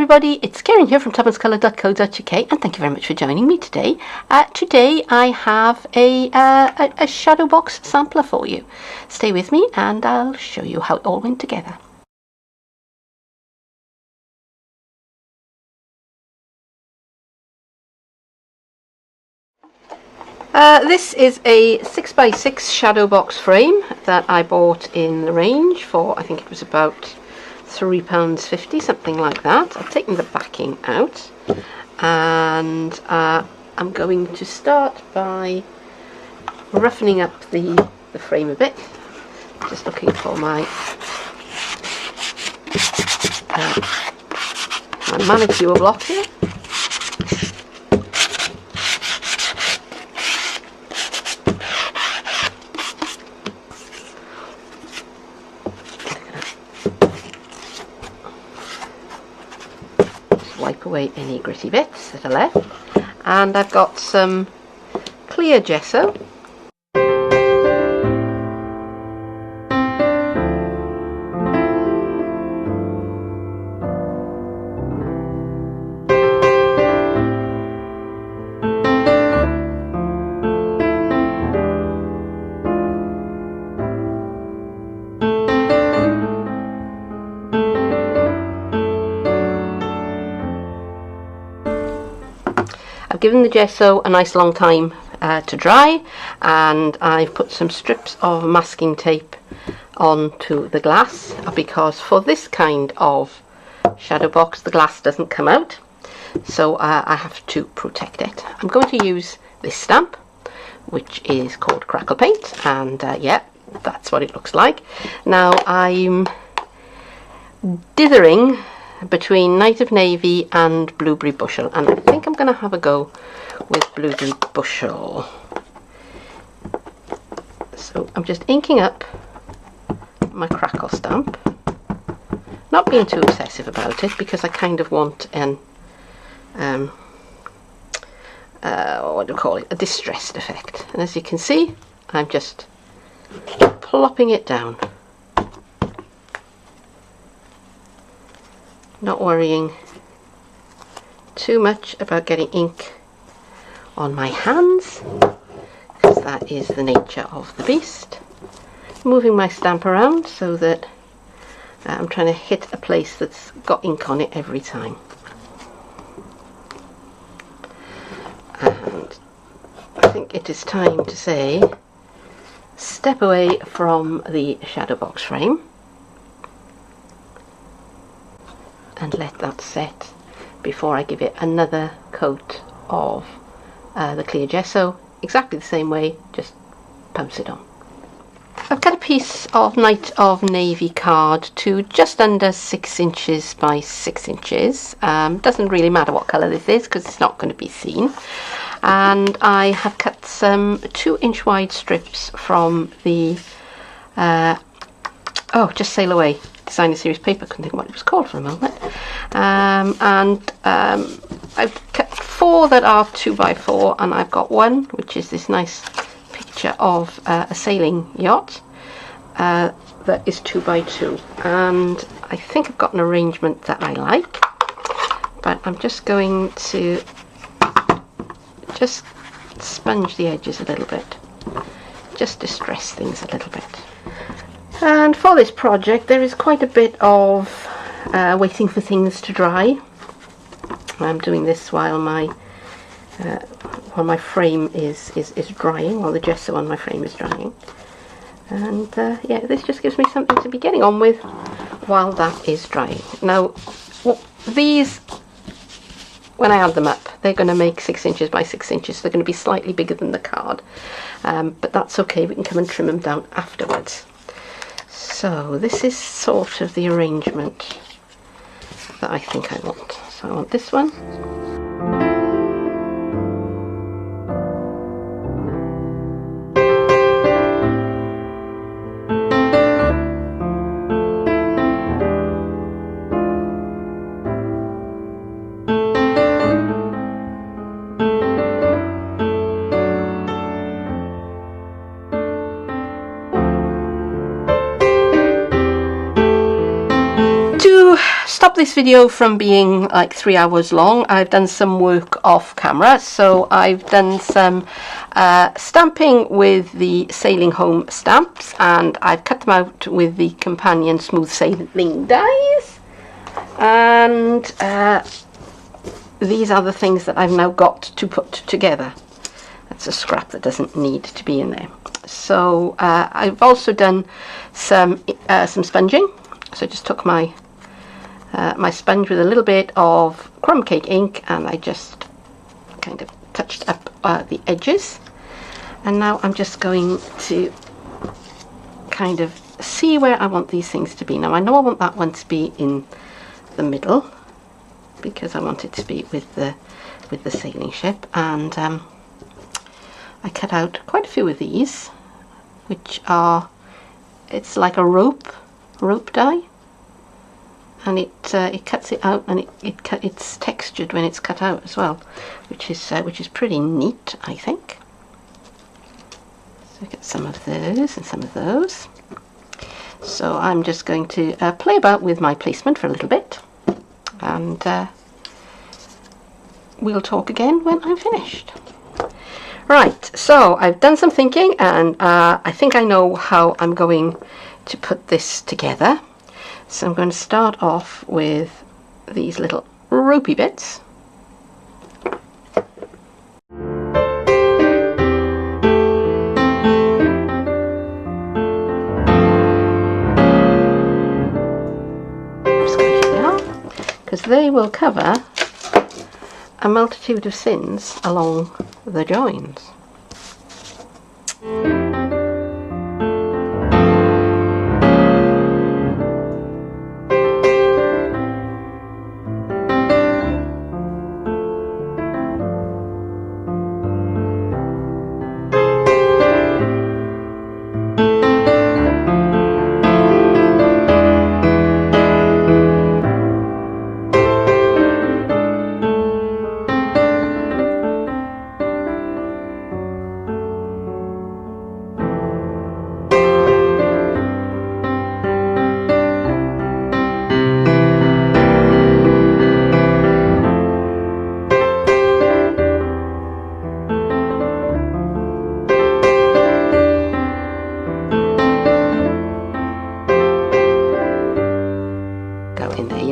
everybody, it's Keren here from tuppencecoloured.co.uk, and thank you very much for joining me today. Today I have a shadow box sampler for you. Stay with me and I'll show you how it all went together. This is a 6x6 shadow box frame that I bought in the range for, I think it was about £3.50, something like that. I've taken the backing out and I'm going to start by roughening up the frame a bit. Just looking for my manicure block here. Wipe away any gritty bits that are left, and I've got some clear gesso. I've given the gesso a nice long time to dry, and I've put some strips of masking tape onto the glass because for this kind of shadow box the glass doesn't come out, so I have to protect it. I'm going to use this stamp, which is called Crackle Paint, and yeah, that's what it looks like. Now I'm dithering between Night of Navy and Blueberry Bushel, and I think I'm going to have a go with Blueberry Bushel. So I'm just inking up my crackle stamp, not being too obsessive about it because I kind of want an what do you call it, a distressed effect, and as you can see I'm just plopping it down, not worrying too much about getting ink on my hands because that is the nature of the beast. Moving my stamp around so that I'm trying to hit a place that's got ink on it every time. And I think it is time to say step away from the shadow box frame and let that set before I give it another coat of the clear gesso, exactly the same way, just pounce it on. I've got a piece of Night of Navy card to just under 6 inches by 6 inches. Doesn't really matter what colour this is because it's not going to be seen. And I have cut some 2-inch wide strips from the Just Sail Away Designer Series paper. Couldn't think what it was called for a moment. I've cut 4 that are 2x4, and I've got one which is this nice picture of a sailing yacht that is 2x2, and I think I've got an arrangement that I like, but I'm just going to just sponge the edges a little bit, just distress things a little bit. And for this project there is quite a bit of waiting for things to dry. I'm doing this while my frame is drying, while the gesso on my frame is drying, and yeah, this just gives me something to be getting on with while that is drying. Now these, when I add them up, they're going to make 6 inches by 6 inches, so they're going to be slightly bigger than the card, but that's okay, we can come and trim them down afterwards. So this is sort of the arrangement that I think I want. So I want this one. stop this video from being like 3 hours long, I've done some work off camera. So I've done some stamping with the Sailing Home stamps, and I've cut them out with the Companion Smooth Sailing dies. And these are the things that I've now got to put together. That's a scrap that doesn't need to be in there. So I've also done some sponging. So I just took my my sponge with a little bit of crumb cake ink, and I just kind of touched up the edges. And now I'm just going to kind of see where I want these things to be. Now I know I want that one to be in the middle because I want it to be with the sailing ship, and I cut out quite a few of these, which are, it's like a rope die, and it cuts it out, and it's textured when it's cut out as well, which is pretty neat, I think. So I get some of those and some of those. So I'm just going to play about with my placement for a little bit, and we'll talk again when I'm finished. Right, so I've done some thinking, and I think I know how I'm going to put this together. So I'm going to start off with these little ropey bits. Because they will cover a multitude of sins along the joins.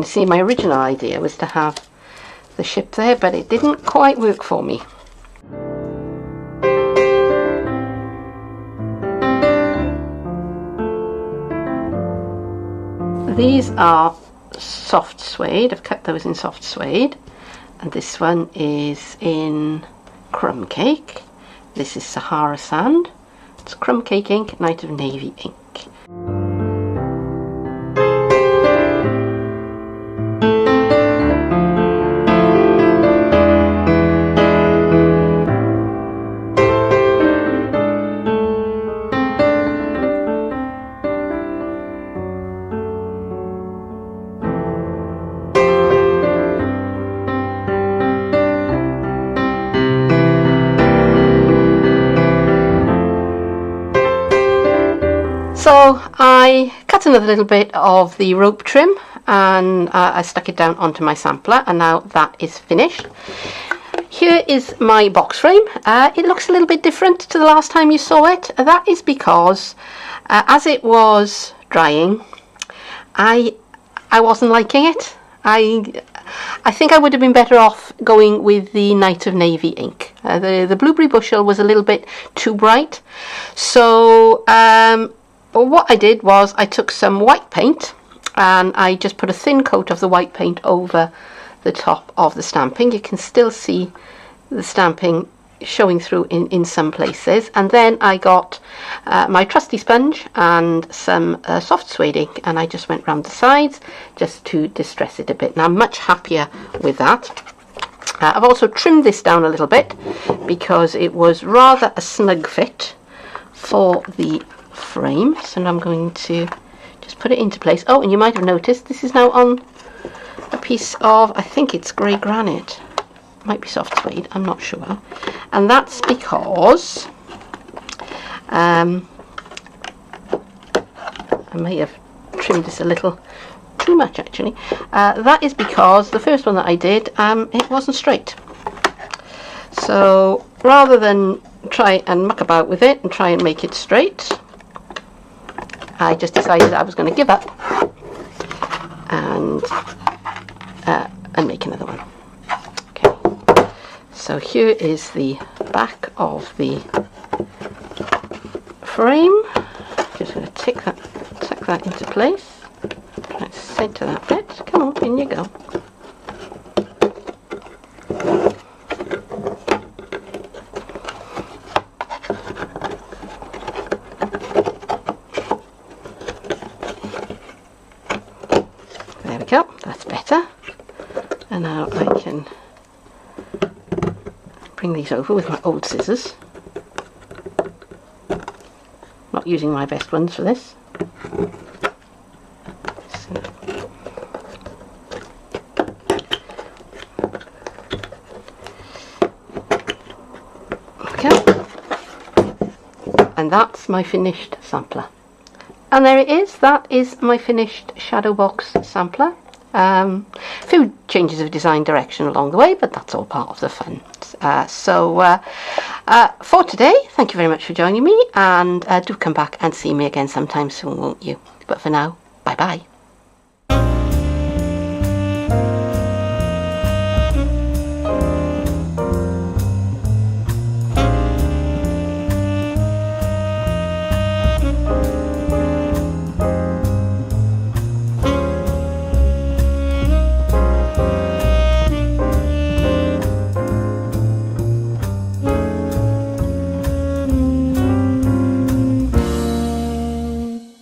See, my original idea was to have the ship there, but it didn't quite work for me. These are soft suede. I've cut those in soft suede, and this one is in crumb cake. This is Sahara sand. It's crumb cake ink, Night of Navy ink. So I cut another little bit of the rope trim, and I stuck it down onto my sampler, and now that is finished. Here is my box frame. It looks a little bit different to the last time you saw it. That is because as it was drying, I wasn't liking it. I think I would have been better off going with the Night of Navy ink. The blueberry bushel was a little bit too bright, so what I did was I took some white paint, and I just put a thin coat of the white paint over the top of the stamping. You can still see the stamping showing through in some places. And then I got my trusty sponge and some soft suede ink, and I just went round the sides just to distress it a bit. Now I'm much happier with that. I've also trimmed this down a little bit because it was rather a snug fit for the frame. So now I'm going to just put it into place. Oh, and you might have noticed this is now on a piece of, I think it's grey granite, might be soft suede, I'm not sure, and that's because I may have trimmed this a little too much actually. That is because the first one that I did, it wasn't straight. So rather than try and muck about with it and try and make it straight, I just decided I was going to give up and make another one. Okay, so here is the back of the frame. Just going to tuck that into place. Try to centre that bit. Come on, in you go. There we go, that's better. And now I can bring these over with my old scissors. Not using my best ones for this. And that's my finished sampler. And there it is, that is my finished shadow box sampler. A few changes of design direction along the way, but that's all part of the fun. For today, thank you very much for joining me, and do come back and see me again sometime soon, won't you? But for now, bye bye.